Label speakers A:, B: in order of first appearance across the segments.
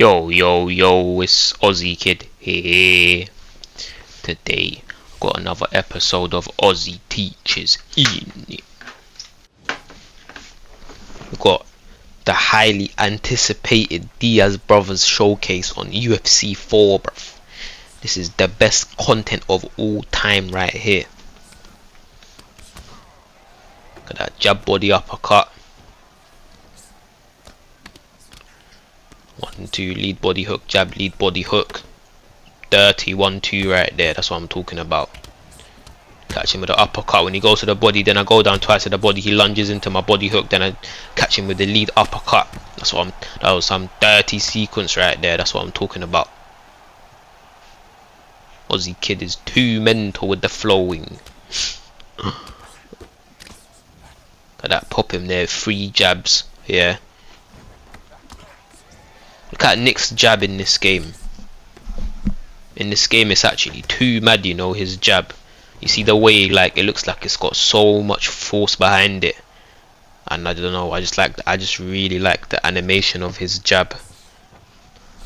A: Yo, yo, yo, it's Ozzy Kid here. Today, got another episode of Ozzy Teaches in. We got the highly anticipated Diaz Brothers showcase on UFC 4, bruv. This is the best content of all time right here. Got that jab body uppercut. 1-2 lead body hook, jab lead body hook. Dirty 1-2 right there, that's what I'm talking about. Catch him with the uppercut. When he goes to the body, then I go down twice to the body, he lunges into my body hook, then I catch him with the lead uppercut. That was some dirty sequence right there, that's what I'm talking about. Ozzy Kid is too mental with the flowing. Got that pop him there, 3 jabs, yeah. Look at Nick's jab in this game. In this game it's actually too mad, you know, his jab. You see the way, like, it looks like it's got so much force behind it. And I don't know, I just really like the animation of his jab.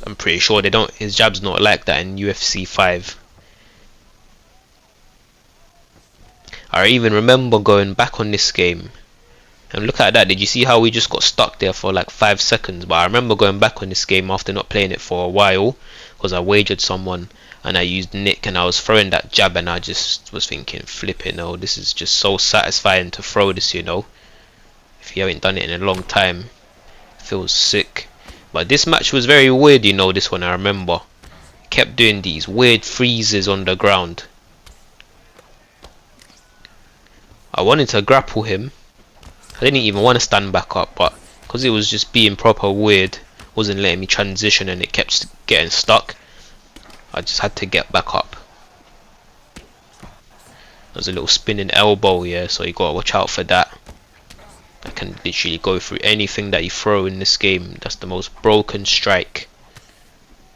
A: I'm pretty sure his jab's not like that in UFC 5. I even remember going back on this game. And look at that, did you see how we just got stuck there for like 5 seconds? But I remember going back on this game after not playing it for a while, because I wagered someone and I used Nick and I was throwing that jab and I just was thinking, flipping, oh, this is just so satisfying to throw this, you know. If you haven't done it in a long time, it feels sick. But this match was very weird, you know, this one I remember. Kept doing these weird freezes on the ground. I wanted to grapple him. I didn't even want to stand back up, but because it was just being proper weird, wasn't letting me transition and it kept getting stuck, I just had to get back up. There's a little spinning elbow, yeah, so you gotta watch out for that. I can literally go through anything that you throw in this game. That's the most broken strike.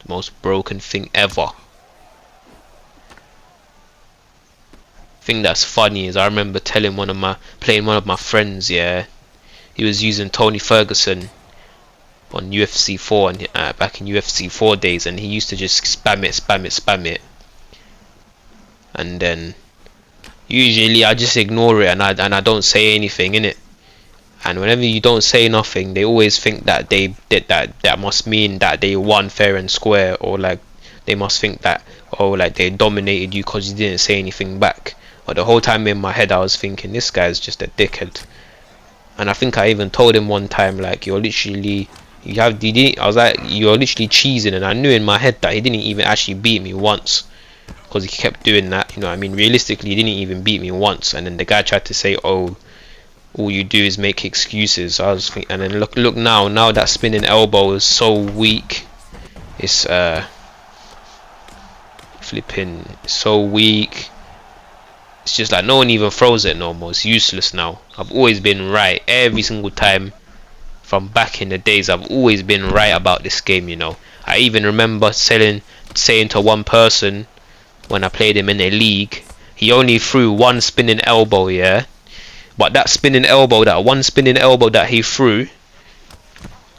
A: The most broken thing ever. Thing that's funny is I remember telling one of my friends, yeah, he was using Tony Ferguson on UFC 4 and back in UFC 4 days, and he used to just spam it, and then usually I just ignore it and I don't say anything in it. And whenever you don't say nothing, they always think that that must mean that they won fair and square, or like they must think that, oh, like they dominated you because you didn't say anything back. But the whole time in my head I was thinking, this guy's just a dickhead. And I think I even told him one time, like, you're literally cheesing, and I knew in my head that he didn't even actually beat me once, because he kept doing that, you know what I mean. Realistically, he didn't even beat me once, and then the guy tried to say, oh, all you do is make excuses. I was thinking, and then look now that spinning elbow is so weak. It's flipping so weak. It's just like no one even throws it no more. It's useless now. I've always been right every single time from back in the days. I've always been right about this game, you know. I even remember saying to one person when I played him in a league, he only threw one spinning elbow, yeah. But that spinning elbow, that one spinning elbow that he threw,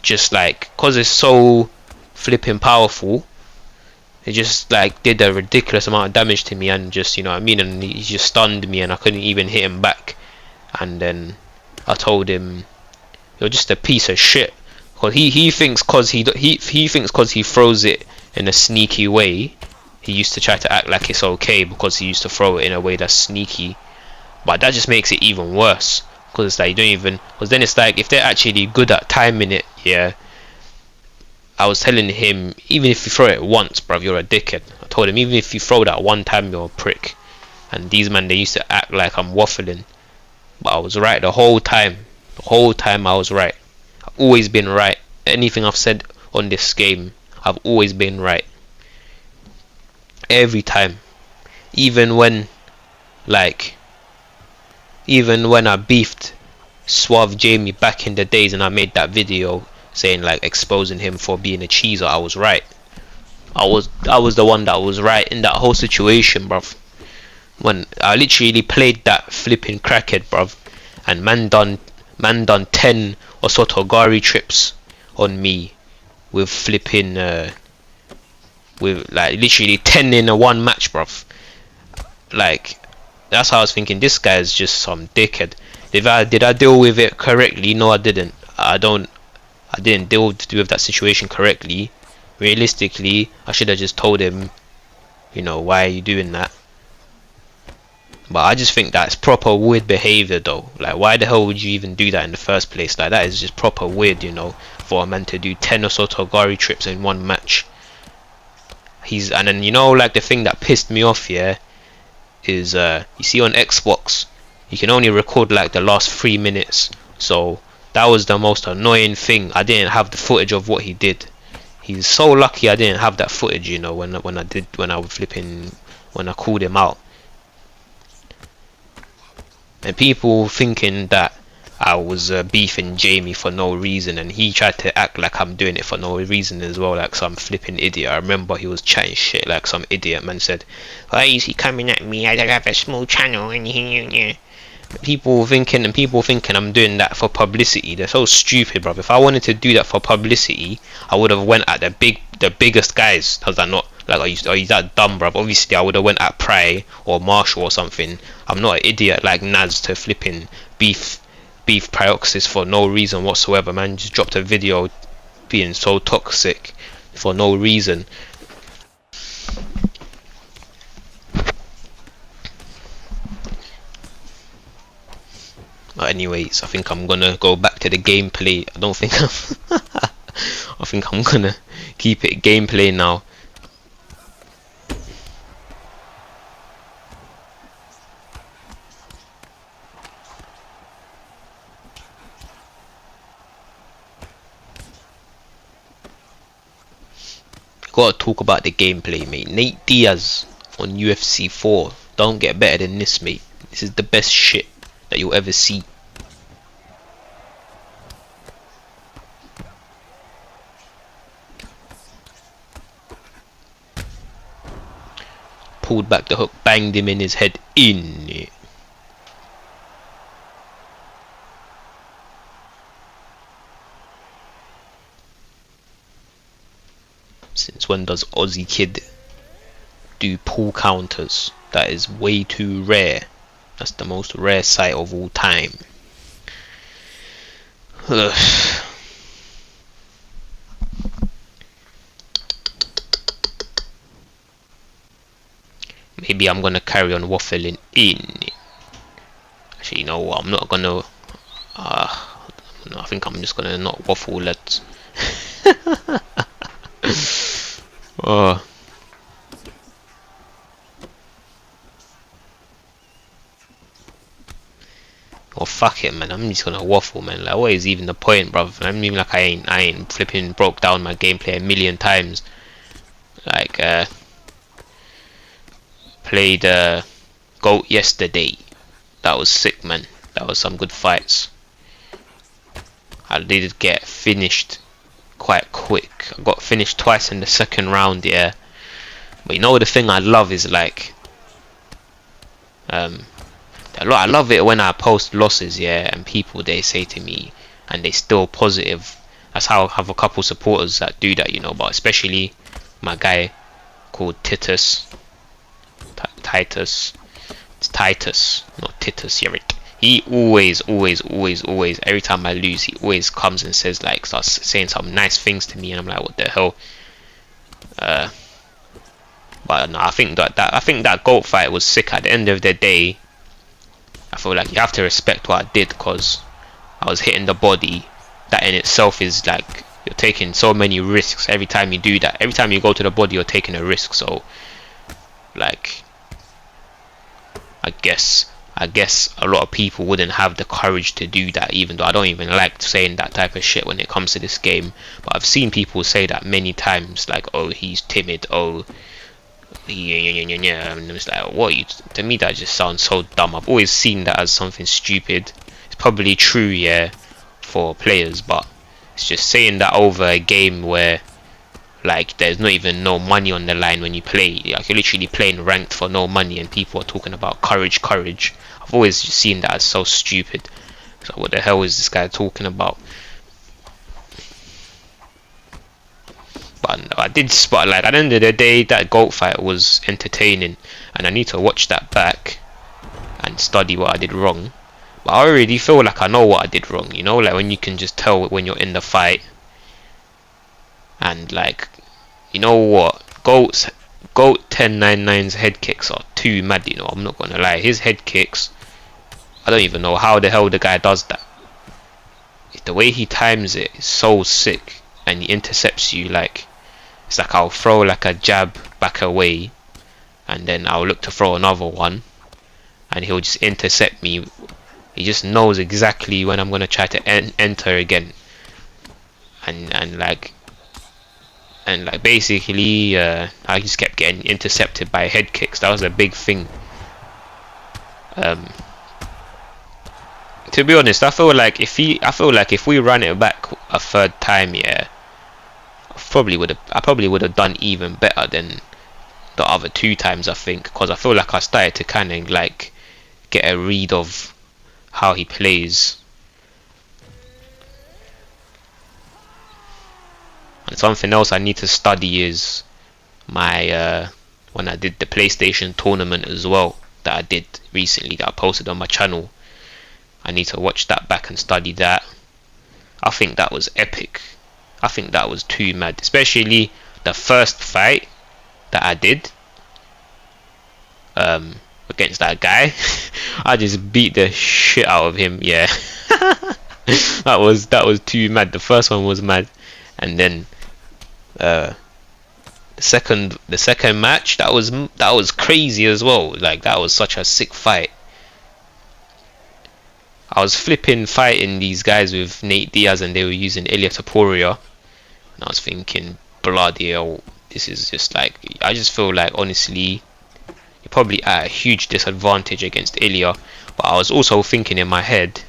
A: just like, cause it's so flipping powerful, it just like did a ridiculous amount of damage to me, and just, you know what I mean, and he just stunned me and I couldn't even hit him back. And then I told him, you're just a piece of shit. Cause he thinks cause he thinks cause he throws it in a sneaky way, he used to try to act like it's okay because he used to throw it in a way that's sneaky. But that just makes it even worse, because it's like you don't even, because then it's like if they're actually good at timing it, yeah. I was telling him, even if you throw it once, bruv, you're a dickhead. I told him, even if you throw that one time, you're a prick. And these men, they used to act like I'm waffling, but I was right the whole time. The whole time I was right. I've always been right. Anything I've said on this game, I've always been right. Every time. Even when I beefed Suave Jamie back in the days and I made that video saying, like, exposing him for being a cheeser, I was right. I was the one that was right in that whole situation, bruv. When I literally played that flipping crackhead, bruv, and man done 10 Osotogari trips on me with flipping with like literally 10 in a one match, bruv. Like, that's how I was thinking. This guy is just some dickhead. Did I deal with it correctly? No, I didn't. I didn't deal with that situation correctly. Realistically, I should have just told him, you know, why are you doing that? But I just think that's proper weird behavior, though. Like, why the hell would you even do that in the first place? Like, that is just proper weird, you know, for a man to do 10 or so Togari trips in one match. And then, you know, like, the thing that pissed me off, yeah, is you see on Xbox you can only record like the last 3 minutes. So that was the most annoying thing. I didn't have the footage of what he did. He's so lucky I didn't have that footage, you know, when I was flipping, when I called him out. And people thinking that I was beefing Jamie for no reason, and he tried to act like I'm doing it for no reason as well, like some flipping idiot. I remember he was chatting shit like some idiot. Man said, why is he coming at me? I don't have a small channel. And people thinking I'm doing that for publicity. They're so stupid, bro. If I wanted to do that for publicity, I would have went at the biggest guys. Does that not? Like, are you that dumb, bro? Obviously I would have went at Pry or Marshall or something. I'm not an idiot like Naz to flipping beef pryoxis for no reason whatsoever. Man just dropped a video being so toxic for no reason. But anyways, I think I'm gonna go back to the gameplay. I think I'm gonna keep it gameplay now. Gotta talk about the gameplay, mate. Nate Diaz on UFC 4. Don't get better than this, mate. This is the best shit that you'll ever see. Pulled back the hook, banged him in his head. In it. Since when does Ozzy Kid do pull counters? That is way too rare. That's the most rare sight of all time. Ugh. Maybe I'm gonna carry on waffling in. Actually, you know what? I'm not gonna. No, I think I'm just gonna not waffle. Let's. Oh. Oh, fuck it, man. I'm just gonna waffle, man. Like, what is even the point, bruv? I'm even like I ain't flipping broke down my gameplay a million times. Like, played GOAT yesterday. That was sick, man. That was some good fights. I did get finished quite quick. I got finished twice in the second round, yeah. But you know, the thing I love is like, I love it when I post losses, yeah, and people, they say to me, and they still positive. That's how I have a couple supporters that do that, you know. But especially my guy called Titus. It's Titus, not Titus. Yeah, he always, every time I lose, he always comes and says, like, starts saying some nice things to me, and I'm like, what the hell? But no, I think that GOAT fight was sick. At the end of the day, I feel like you have to respect what I did, because I was hitting the body. That in itself is like, you're taking so many risks every time you do that. Every time you go to the body, you're taking a risk. So, like, I guess a lot of people wouldn't have the courage to do that, even though I don't even like saying that type of shit when it comes to this game. But I've seen people say that many times, like, oh, he's timid, oh, yeah, and it's like, what? To me, that just sounds so dumb. I've always seen that as something stupid. It's probably true, yeah, for players, but it's just saying that over a game where, like, there's not even no money on the line when you play. Like, you're literally playing ranked for no money, and people are talking about courage. I've always just seen that as so stupid. So what the hell is this guy talking about? But I did spot, like, at the end of the day, that GOAT fight was entertaining, and I need to watch that back and study what I did wrong. But I already feel like I know what I did wrong, you know, like when you can just tell when you're in the fight. And like, you know what, GOAT 1099's head kicks are too mad, you know, I'm not gonna lie. His head kicks, I don't even know how the hell the guy does that. The way he times it is so sick, and he intercepts you. Like, it's like I'll throw like a jab back away, and then I'll look to throw another one, and he'll just intercept me. He just knows exactly when I'm gonna try to enter again, and like basically I just kept getting intercepted by head kicks. That was a big thing. To be honest, I feel like if we ran it back a third time, yeah, I probably would have done even better than the other two times, I think, because I feel like I started to kind of like get a read of how he plays. And something else I need to study is my when I did the PlayStation tournament as well, that I did recently, that I posted on my channel. I need to watch that back and study that. I think that was epic. I think that was too mad, especially the first fight that I did against that guy. I just beat the shit out of him. Yeah. that was too mad. The first one was mad, and then the second match, that was crazy as well. Like, that was such a sick fight. I was flipping fighting these guys with Nate Diaz, and they were using Pereira, and I was thinking, bloody hell, this is just like, I just feel like, honestly, you're probably at a huge disadvantage against Ilya. But I was also thinking in my head,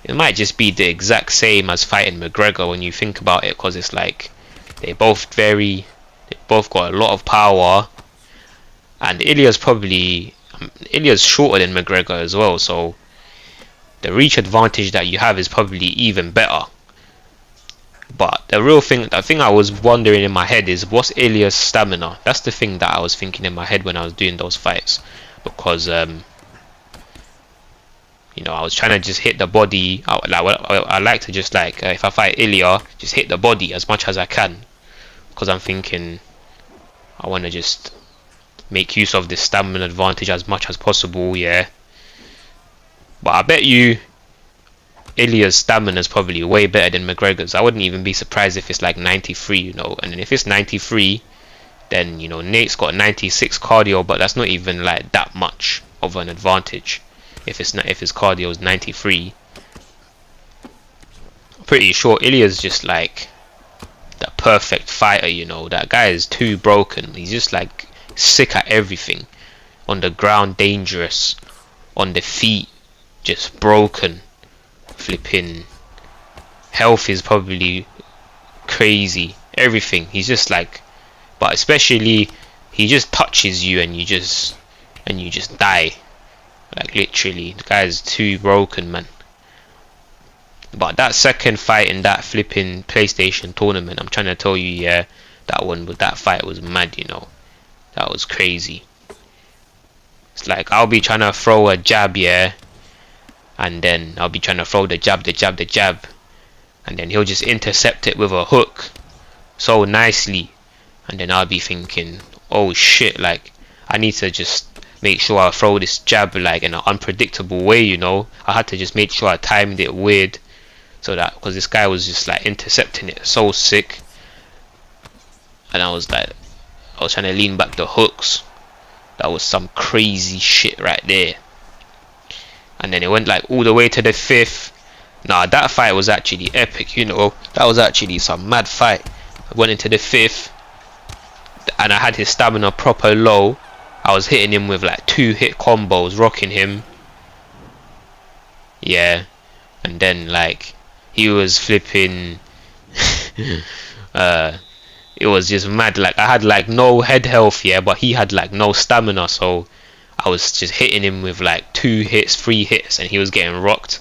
A: it might just be the exact same as fighting McGregor when you think about it, because it's like they both got a lot of power, and Ilya's shorter than McGregor as well, so the reach advantage that you have is probably even better. But the thing I was wondering in my head is, what's Ilya's stamina? That's the thing that I was thinking in my head when I was doing those fights, because you know, I was trying to just hit the body. I like to just like, if I fight Ilya, just hit the body as much as I can, because I'm thinking I want to just make use of this stamina advantage as much as possible. Yeah. But I bet you Ilya's stamina is probably way better than McGregor's. I wouldn't even be surprised if it's like 93, you know. And then if it's 93, then, you know, Nate's got 96 cardio, but that's not even like that much of an advantage. If his cardio is 93, I'm pretty sure Ilya's just like the perfect fighter, you know. That guy is too broken. He's just like sick at everything. On the ground, dangerous. On the feet, just broken. Flipping health is probably crazy. Everything, he's just like, but especially he just touches you and you just die. Like, literally, the guy is too broken, man. But that second fight in that flipping PlayStation tournament, I'm trying to tell you, yeah, that fight was mad, you know. That was crazy. It's like, I'll be trying to throw a jab, yeah, and then I'll be trying to throw the jab, and then he'll just intercept it with a hook so nicely, and then I'll be thinking, oh shit, like, I need to just make sure I throw this jab like in an unpredictable way, you know. I had to just make sure I timed it weird, so that, because this guy was just like intercepting it so sick, and I was trying to lean back the hooks. That was some crazy shit right there. And then it went like all the way to the fifth. Nah, that fight was actually epic, you know. That was actually some mad fight. I went into the fifth, and I had his stamina proper low. I was hitting him with like 2-hit combos, rocking him. Yeah. And then like he was flipping it was just mad. Like, I had like no head health, yeah, but he had like no stamina, so I was just hitting him with like 2 hits, 3 hits, and he was getting rocked.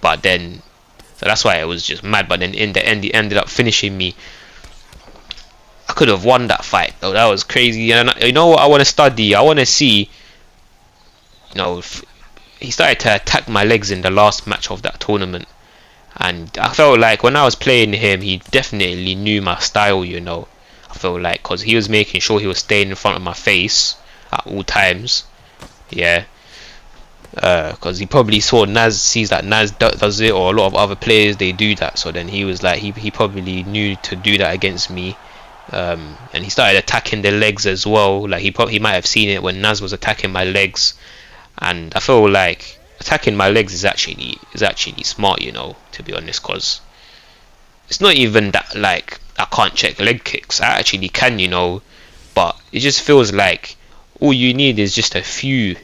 A: But then, so that's why it was just mad. But then in the end, he ended up finishing me. I could have won that fight though. That was crazy. And you know what I want to study? I want to see, you know, if he started to attack my legs in the last match of that tournament, and I felt like when I was playing him, he definitely knew my style, you know. I felt like because he was making sure he was staying in front of my face at all times. Yeah, because he probably saw sees that Naz does it, or a lot of other players they do that. So then he was like, he probably knew to do that against me. And he started attacking the legs as well. Like he might have seen it when Naz was attacking my legs, and I feel like attacking my legs is actually smart, you know, to be honest, because it's not even that like I can't check leg kicks. I actually can, you know, but it just feels like all you need is just a few,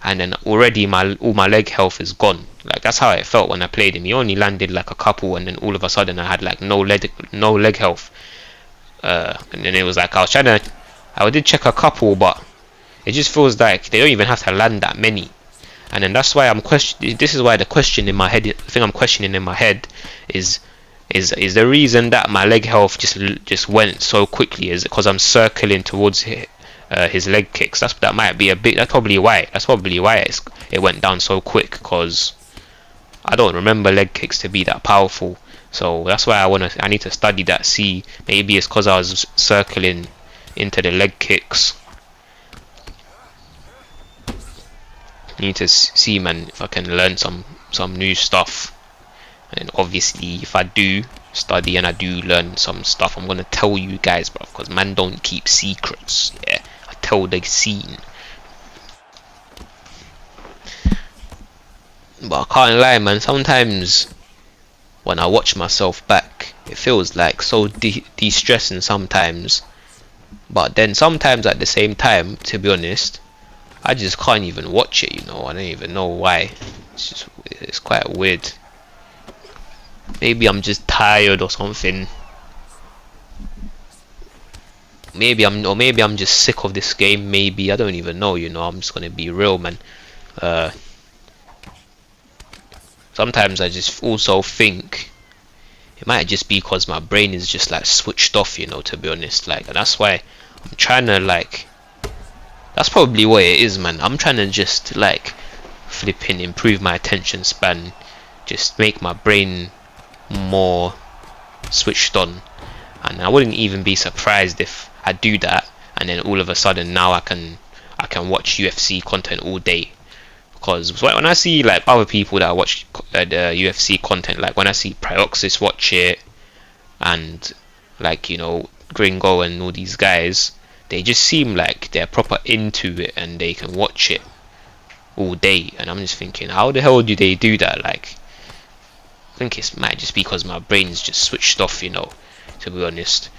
A: and then already all my leg health is gone. Like that's how it felt when I played him. He only landed like a couple, and then all of a sudden I had like no leg health. And then it was like I did check a couple, but it just feels like they don't even have to land that many. And then that's why this is why the question in my head, the thing I'm questioning in my head is the reason that my leg health just went so quickly is because I'm circling towards his leg kicks. That's probably why it went down so quick, because I don't remember leg kicks to be that powerful. So that's why I need to study that. See, maybe it's because I was circling into the leg kicks. I need to see, man, if I can learn some new stuff. And obviously, if I do study and I do learn some stuff, I'm gonna tell you guys, bro, because man don't keep secrets. Yeah, I tell the scene. But I can't lie, man, sometimes when I watch myself back, it feels like so de-stressing sometimes. But then sometimes at the same time, to be honest, I just can't even watch it, you know. I don't even know why. It's quite weird. Maybe I'm just tired or something. Maybe I'm just sick of this game. Maybe I don't even know, you know. I'm just gonna be real, man. Sometimes I just also think it might just be because my brain is just like switched off, you know, to be honest. Like, and that's why I'm trying to like, that's probably what it is, man. I'm trying to just like flipping improve my attention span, just make my brain more switched on. And I wouldn't even be surprised if I do that and then all of a sudden now I can watch UFC content all day. Because when I see like other people that watch the UFC content, like when I see Pryoxis watch it, and like, you know, Gringo and all these guys, they just seem like they're proper into it and they can watch it all day. And I'm just thinking, how the hell do they do that? Like, I think it might just be because my brain's just switched off, you know, to be honest.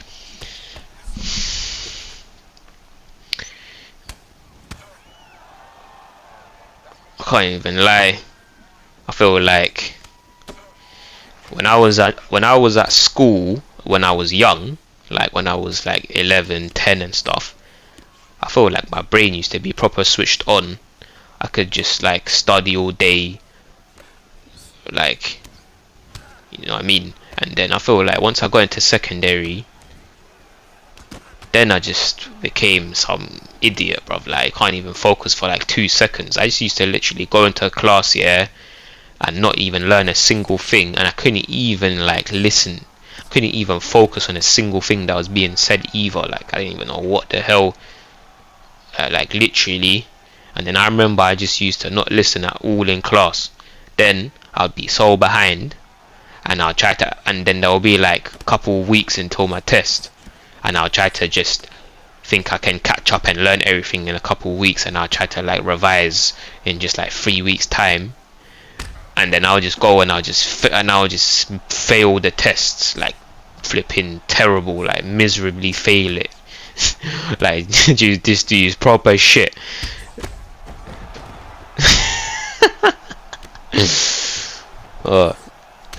A: I can't even lie. I feel like when I was at school, when I was young, like when I was like 11, 10 and stuff, I feel like my brain used to be proper switched on. I could just like study all day, like, you know what I mean. And then I feel like once I got into secondary, then I just became some idiot, bruv. Like, I can't even focus for like 2 seconds. I just used to literally go into a class, yeah, and not even learn a single thing, and I couldn't even like listen. I couldn't even focus on a single thing that was being said either. Like, I didn't even know what the hell, like literally. And then I remember I just used to not listen at all in class. Then I'd be so behind, and I'll try to, and then there will be like a couple of weeks until my test, and I'll try to just think I can catch up and learn everything in a couple of weeks, and I'll try to like revise in just like 3 weeks time, and then I'll just go and I'll just fail the tests, like flipping terrible, like miserably fail it. Like, this dude is proper shit.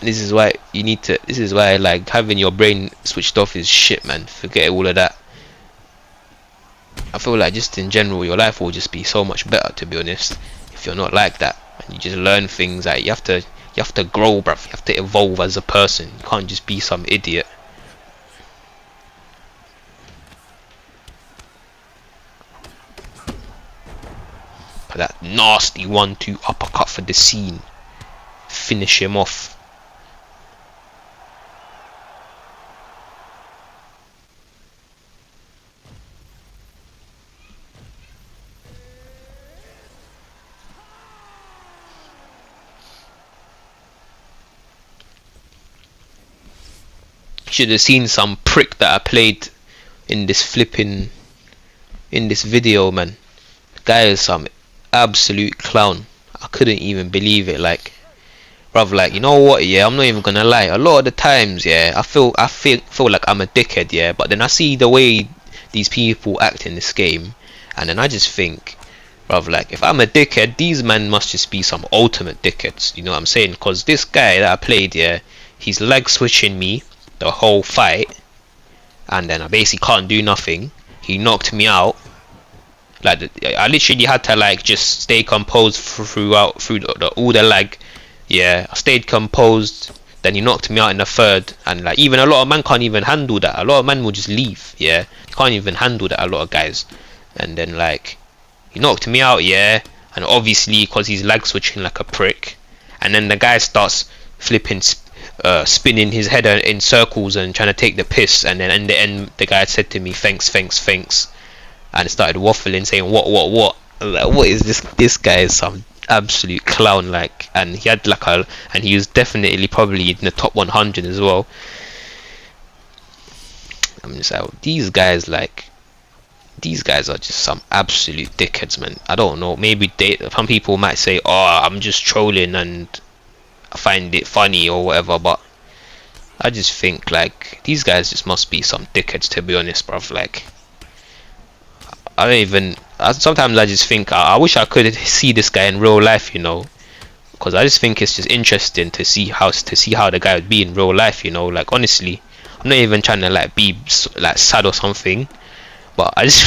A: This is why like having your brain switched off is shit, man. Forget all of that. I feel like just in general your life will just be so much better, to be honest, if you're not like that and you just learn things. Like, you have to grow, bruv. You have to evolve as a person. You can't just be some idiot. That nasty 1-2 uppercut for the scene. Finish him off. Should have seen some prick that I played in this video, man. The guy is some absolute clown. I couldn't even believe it. Like, bruv, like, you know what, yeah, I'm not even gonna lie, a lot of the times, yeah, I feel like I'm a dickhead, yeah, but then I see the way these people act in this game, and then I just think, bruv, like, if I'm a dickhead, these men must just be some ultimate dickheads, you know what I'm saying? Because this guy that I played, yeah, he's leg switching me the whole fight, and then I basically can't do nothing. He knocked me out. Like, I literally had to like just stay composed through all the lag. Yeah, I stayed composed. Then he knocked me out in the third, and like even a lot of men can't even handle that. A lot of men will just leave. Yeah, can't even handle that. A lot of guys, and then like he knocked me out. Yeah, and obviously because he's lag switching like a prick, and then the guy starts flipping. Spinning his head in circles and trying to take the piss, and then in the end the guy said to me thanks, and started waffling saying what, like, what is this guy is some absolute clown, like, and he had like and he was definitely probably in the top 100 as well. I'm just like, these guys are just some absolute dickheads, man. I don't know, maybe some people might say, oh, I'm just trolling and I find it funny or whatever, but I just think like these guys just must be some dickheads, to be honest, bruv. Like, sometimes I just think I wish I could see this guy in real life, you know, because I just think it's just interesting to see how the guy would be in real life, you know. Like, honestly, I'm not even trying to like be like sad or something, but I just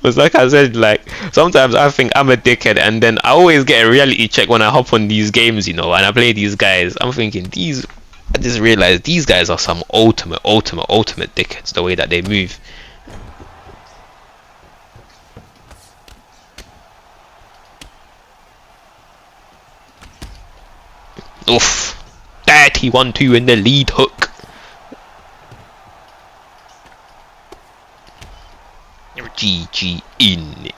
A: it's like I said, like sometimes I think I'm a dickhead, and then I always get a reality check when I hop on these games, you know, and I play these guys. I'm thinking I just realized these guys are some ultimate dickheads, the way that they move. Oof, 31-2 in the lead hook. GG in